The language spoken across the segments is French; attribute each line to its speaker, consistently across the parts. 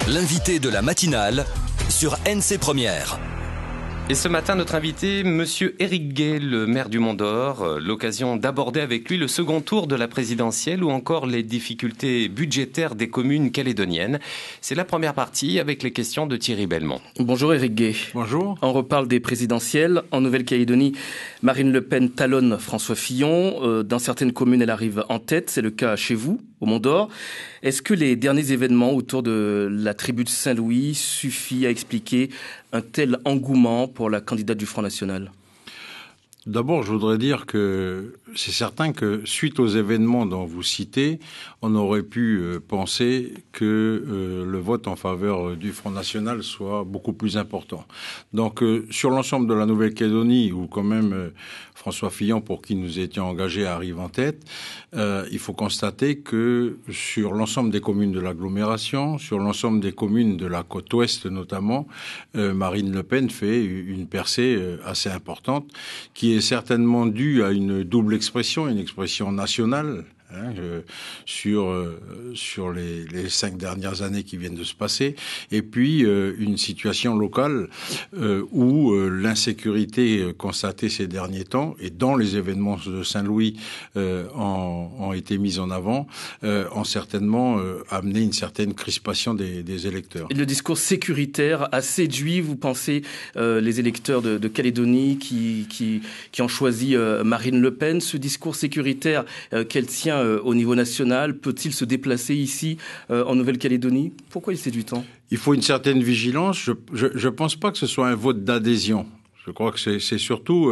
Speaker 1: L'invité de la matinale sur NC Première.
Speaker 2: Et ce matin, notre invité, Monsieur Éric Gay, le maire du Mont-d'Or, l'occasion d'aborder avec lui le second tour de la présidentielle ou encore les difficultés budgétaires des communes calédoniennes. C'est la première partie avec les questions de Thierry Belmont.
Speaker 3: Bonjour Éric Gay.
Speaker 4: Bonjour.
Speaker 3: On reparle des présidentielles. En Nouvelle-Calédonie, Marine Le Pen talonne François Fillon. Dans certaines communes, elle arrive en tête. C'est le cas chez vous, au Mont-d'Or. Est-ce que les derniers événements autour de la tribu de Saint-Louis suffisent à expliquer un tel engouement pour la candidate du Front National ?
Speaker 4: D'abord, je voudrais dire que c'est certain que suite aux événements dont vous citez, on aurait pu penser que le vote en faveur du Front National soit beaucoup plus important. Donc, sur l'ensemble de la Nouvelle-Calédonie, où quand même François Fillon, pour qui nous étions engagés, arrive en tête, il faut constater que sur l'ensemble des communes de l'agglomération, sur l'ensemble des communes de la côte ouest notamment, Marine Le Pen fait une percée assez importante, qui est certainement due à une double expression, une expression nationale, sur les 5 dernières années qui viennent de se passer, et puis une situation locale où l'insécurité constatée ces derniers temps, et dans les événements de Saint-Louis ont été mis en avant, ont certainement amené une certaine crispation des électeurs.
Speaker 3: Et le discours sécuritaire a séduit, vous pensez, les électeurs de Calédonie qui ont choisi Marine Le Pen. Ce discours sécuritaire qu'elle tient au niveau national, peut-il se déplacer ici en Nouvelle-Calédonie ? Pourquoi il séduit tant ?
Speaker 4: Il faut une certaine vigilance. Je pense pas que ce soit un vote d'adhésion. Je crois que c'est surtout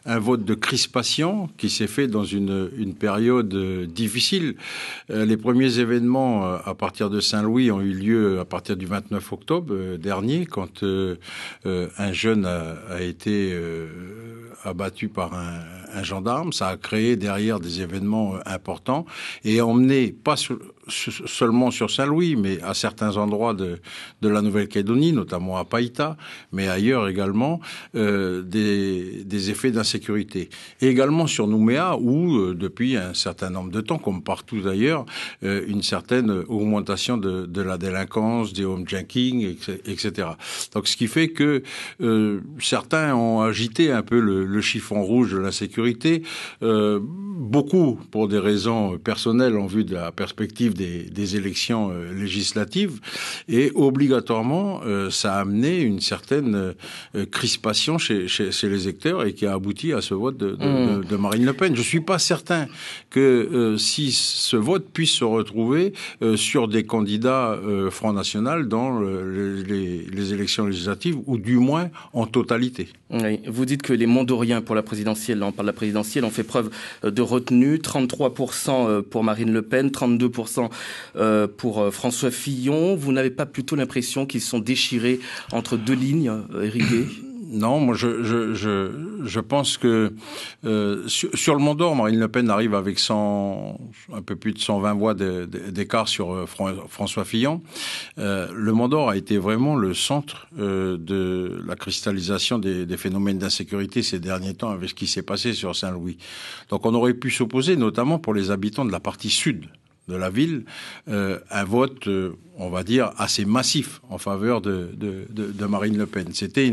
Speaker 4: un vote de crispation qui s'est fait dans une période difficile. Les premiers événements à partir de Saint-Louis ont eu lieu à partir du 29 octobre dernier, quand un jeune a été abattu par un gendarme. Ça a créé derrière des événements importants et emmené, pas seulement sur Saint-Louis, mais à certains endroits de la Nouvelle-Calédonie, notamment à Païta, mais ailleurs également, des effets d'insécurité. Et également sur Nouméa, où depuis un certain nombre de temps, comme partout d'ailleurs, une certaine augmentation de la délinquance, des homejacking, etc. Donc ce qui fait que certains ont agité un peu le chiffon rouge de l'insécurité, beaucoup pour des raisons personnelles en vue de la perspective des élections législatives, et obligatoirement ça a amené une certaine crispation chez les électeurs et qui a abouti à ce vote de Marine Le Pen. Je suis pas certain que si ce vote puisse se retrouver sur des candidats Front National dans les élections législatives, ou du moins en totalité.
Speaker 3: Oui, vous dites que les Mont-d'Oriens pour la présidentielle, là on parle de la présidentielle, ont fait preuve de retenue, 33% pour Marine Le Pen, 32% pour François Fillon. Vous n'avez pas plutôt l'impression qu'ils sont déchirés entre deux lignes, Éric Gay ?
Speaker 4: Non, moi je pense que sur le Mont-d'Or, Marine Le Pen arrive avec un peu plus de 120 voix d'écart sur François Fillon. Le Mont-d'Or a été vraiment le centre de la cristallisation des phénomènes d'insécurité ces derniers temps, avec ce qui s'est passé sur Saint-Louis. Donc on aurait pu s'opposer, notamment pour les habitants de la partie sud de la ville, un vote, on va dire, assez massif en faveur de Marine Le Pen. C'était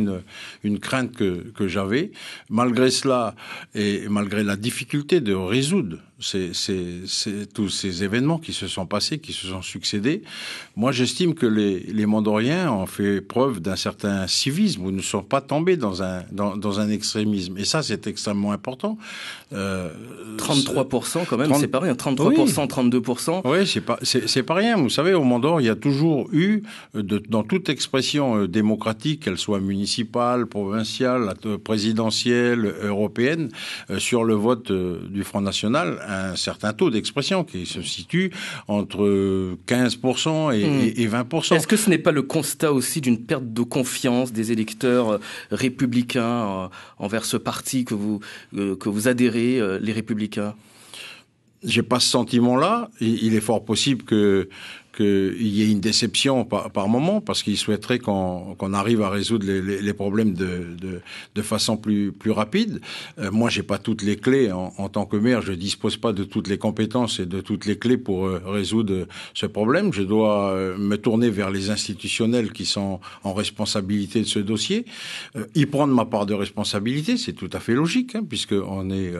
Speaker 4: une crainte que j'avais. Malgré cela, et malgré la difficulté de résoudre tous ces événements qui se sont passés, qui se sont succédés, moi j'estime que les Mont-d'Oriens ont fait preuve d'un certain civisme, ou ne sont pas tombés dans un extrémisme. Et ça, c'est extrêmement important.
Speaker 3: 33% quand même, c'est pas rien. 33%, oui. 32%.
Speaker 4: Oui, c'est pas rien. Vous savez, au Mont-d'Or, il y a toujours eu, dans toute expression démocratique, qu'elle soit municipale, provinciale, présidentielle, européenne, sur le vote du Front National, un certain taux d'expression qui se situe entre 15% et 20%.
Speaker 3: Est-ce que ce n'est pas le constat aussi d'une perte de confiance des électeurs républicains envers ce parti que vous adhérez, les Républicains ?
Speaker 4: J'ai pas ce sentiment-là. Il est fort possible que qu'il y ait une déception par moment, parce qu'il souhaiterait qu'on arrive à résoudre les problèmes de façon plus rapide. Moi, j'ai pas toutes les clés en tant que maire. Je dispose pas de toutes les compétences et de toutes les clés pour résoudre ce problème. Je dois me tourner vers les institutionnels qui sont en responsabilité de ce dossier, y prendre ma part de responsabilité. C'est tout à fait logique, hein, puisque on est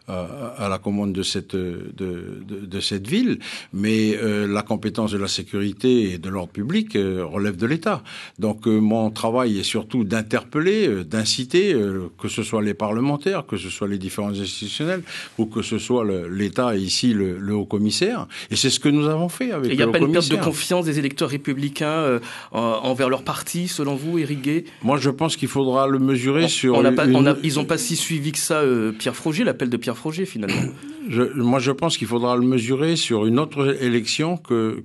Speaker 4: à la commande de cette ville, mais la compétence de la sécurité et de l'ordre public relève de l'État. Donc mon travail est surtout d'interpeller, d'inciter, que ce soit les parlementaires, que ce soit les différents institutionnels, ou que ce soit l'État et ici le haut-commissaire. Et c'est ce que nous avons fait avec le haut-commissaire.
Speaker 3: Il n'y a pas une perte de confiance des électeurs républicains envers leur parti, selon vous, Éric Gay ?
Speaker 4: Moi, je pense qu'il faudra le mesurer
Speaker 3: Ils n'ont pas si suivi que ça Pierre Frogier, l'appel de Pierre Frogier, finalement.
Speaker 4: Moi, je pense qu'il faudra le mesurer sur une autre élection que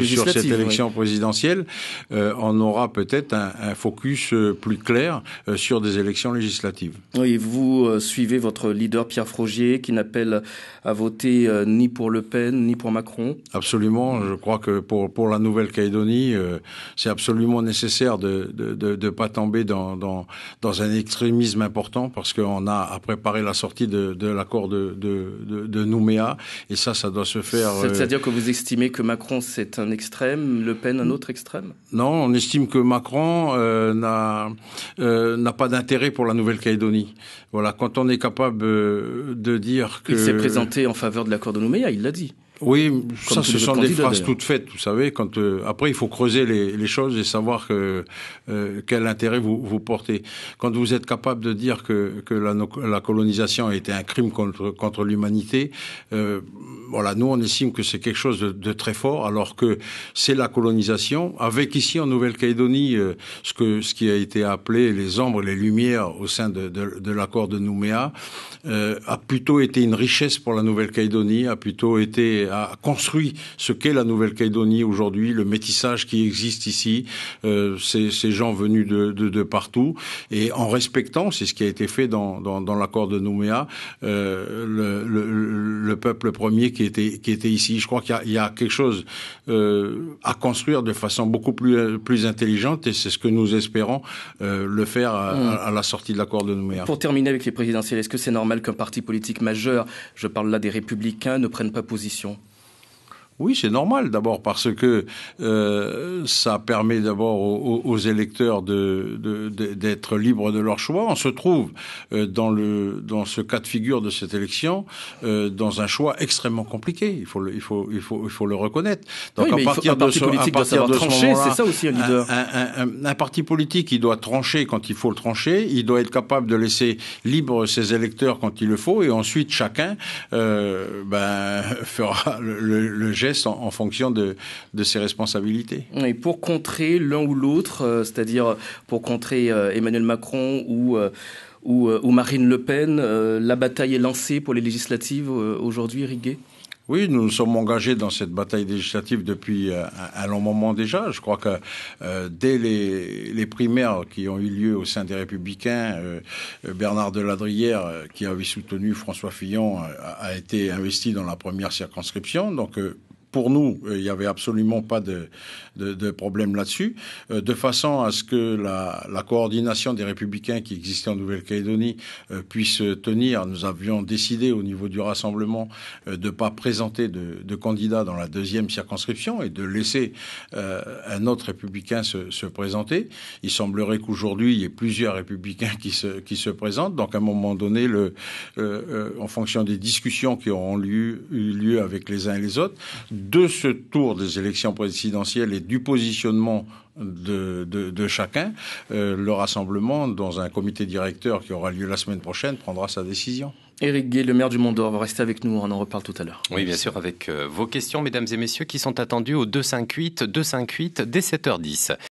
Speaker 4: sur cette élection présidentielle. On aura peut-être un focus plus clair sur des élections législatives.
Speaker 3: Oui, vous suivez votre leader Pierre Frogier qui n'appelle à voter ni pour Le Pen ni pour Macron.
Speaker 4: Absolument. Je crois que pour la Nouvelle-Calédonie, c'est absolument nécessaire de pas tomber dans un extrémisme important, parce qu'on a à préparer la sortie de l'accord de Nouméa, et ça doit se faire.
Speaker 3: C'est-à-dire que vous estimez que Macron c'est un extrême, Le Pen un autre extrême ?
Speaker 4: Non, on estime que Macron n'a pas d'intérêt pour la Nouvelle-Calédonie. Voilà, quand on est capable de dire que...
Speaker 3: Il s'est présenté en faveur de l'accord de Nouméa, il l'a dit.
Speaker 4: Oui, ça, ce sont des phrases
Speaker 3: d'ailleurs.
Speaker 4: toutes faites, vous savez. Après, il faut creuser les choses et savoir quel intérêt vous portez. Quand vous êtes capable de dire que la colonisation a été un crime contre l'humanité, voilà, nous on estime que c'est quelque chose de très fort, alors que c'est la colonisation. Avec ici en Nouvelle-Calédonie, ce qui a été appelé les ombres et les lumières au sein de l'accord de Nouméa, a plutôt été une richesse pour la Nouvelle-Calédonie, a construit ce qu'est la Nouvelle-Calédonie aujourd'hui, le métissage qui existe ici, ces gens venus de partout, et en respectant, c'est ce qui a été fait dans l'accord de Nouméa, le peuple premier qui était ici. Je crois qu'il y a quelque chose à construire de façon beaucoup plus intelligente, et c'est ce que nous espérons le faire à la sortie de l'accord de Nouméa.
Speaker 3: Pour terminer avec les présidentielles, est-ce que c'est normal qu'un parti politique majeur, je parle là des Républicains, ne prenne pas position ?
Speaker 4: Oui, c'est normal, d'abord parce que ça permet d'abord aux électeurs d'être libres de leur choix. On se trouve dans ce cas de figure de cette élection dans un choix extrêmement compliqué. Il faut le reconnaître. Donc
Speaker 3: oui, mais un parti politique doit savoir trancher, c'est ça aussi un leader.
Speaker 4: Un parti politique, il doit trancher quand il faut le trancher. Il doit être capable de laisser libre ses électeurs quand il le faut, et ensuite chacun fera le geste en fonction de ses responsabilités.
Speaker 3: Et pour contrer l'un ou l'autre, c'est-à-dire pour contrer Emmanuel Macron ou Marine Le Pen, la bataille est lancée pour les législatives aujourd'hui, Éric Gay ?
Speaker 4: Oui, nous nous sommes engagés dans cette bataille législative depuis un long moment déjà. Je crois que dès les primaires qui ont eu lieu au sein des Républicains, Bernard Deladrière, qui avait soutenu François Fillon, a été investi dans la première circonscription. Donc, pour nous, il n'y avait absolument pas de problème là-dessus, de façon à ce que la coordination des Républicains qui existait en Nouvelle-Calédonie puisse tenir. Nous avions décidé au niveau du rassemblement de ne pas présenter de candidats dans la deuxième circonscription et de laisser un autre Républicain se présenter. Il semblerait qu'aujourd'hui, il y ait plusieurs Républicains qui se présentent. Donc, à un moment donné, en fonction des discussions qui auront eu lieu avec les uns et les autres, de ce tour des élections présidentielles et du positionnement de chacun, le rassemblement, dans un comité directeur qui aura lieu la semaine prochaine, prendra sa décision.
Speaker 3: Éric Gay, le maire du Mont-d'Or, va rester avec nous, on en reparle tout à l'heure.
Speaker 2: Oui, bien sûr, avec vos questions, mesdames et messieurs, qui sont attendues au 258 dès 7h10.